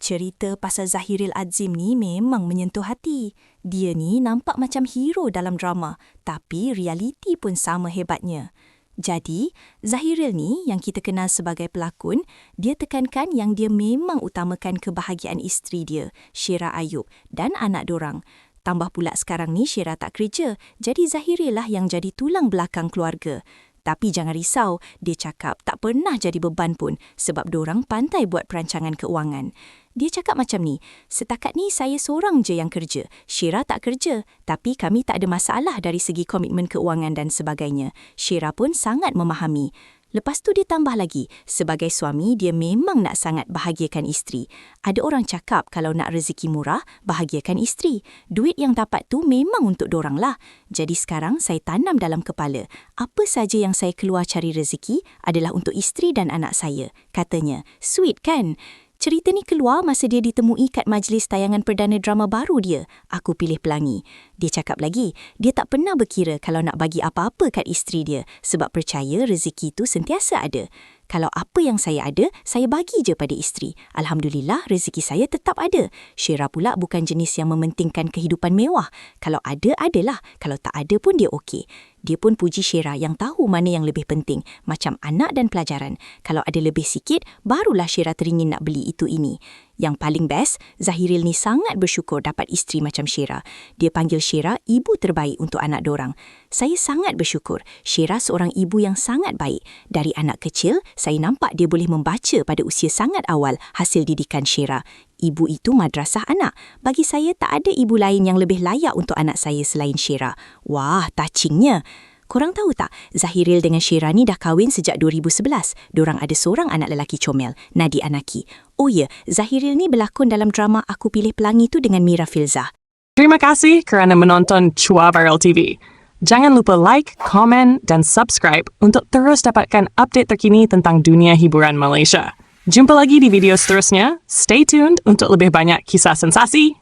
Cerita pasal Zahiril Azim ni memang menyentuh hati. Dia ni nampak macam hero dalam drama, tapi realiti pun sama hebatnya. Jadi, Zahiril ni yang kita kenal sebagai pelakon, dia tekankan yang dia memang utamakan kebahagiaan isteri dia, Syera Ayub, dan anak dorang. Tambah pula sekarang ni Syera tak kerja, jadi Zahiril lah yang jadi tulang belakang keluarga. Tapi jangan risau, dia cakap tak pernah jadi beban pun sebab dorang pandai buat perancangan keuangan. Dia cakap macam ni, setakat ni saya seorang je yang kerja, Syera tak kerja, tapi kami tak ada masalah dari segi komitmen keuangan dan sebagainya. Syera pun sangat memahami. Lepas tu dia tambah lagi, sebagai suami dia memang nak sangat bahagiakan isteri. Ada orang cakap kalau nak rezeki murah, bahagiakan isteri. Duit yang dapat tu memang untuk dorang lah. Jadi sekarang saya tanam dalam kepala, apa saja yang saya keluar cari rezeki adalah untuk isteri dan anak saya. Katanya, sweet kan? Cerita ni keluar masa dia ditemui kat majlis tayangan perdana drama baru dia, Aku Pilih Pelangi. Dia cakap lagi, dia tak pernah berkira kalau nak bagi apa-apa kat isteri dia sebab percaya rezeki tu sentiasa ada. Kalau apa yang saya ada, saya bagi je pada isteri. Alhamdulillah, rezeki saya tetap ada. Syera pula bukan jenis yang mementingkan kehidupan mewah. Kalau ada, adalah. Kalau tak ada pun dia okey. Dia pun puji Syera yang tahu mana yang lebih penting, macam anak dan pelajaran. Kalau ada lebih sikit, barulah Syera teringin nak beli itu ini. Yang paling best, Zahiril ni sangat bersyukur dapat isteri macam Syera. Dia panggil Syera ibu terbaik untuk anak dorang. Saya sangat bersyukur. Syera seorang ibu yang sangat baik. Dari anak kecil, saya nampak dia boleh membaca pada usia sangat awal hasil didikan Syera. Ibu itu madrasah anak. Bagi saya tak ada ibu lain yang lebih layak untuk anak saya selain Syera. Wah, touchingnya. Korang tahu tak, Zahiril dengan Syera ni dah kahwin sejak 2011. Dorang ada seorang anak lelaki comel, Nadi Anaki. Oh ya, Zahiril ni berlakon dalam drama Aku Pilih Pelangi tu dengan Mira Filzah. Terima kasih kerana menonton Chua Viral TV. Jangan lupa like, komen dan subscribe untuk terus dapatkan update terkini tentang dunia hiburan Malaysia. Jumpa lagi di video seterusnya. Stay tuned untuk lebih banyak kisah sensasi.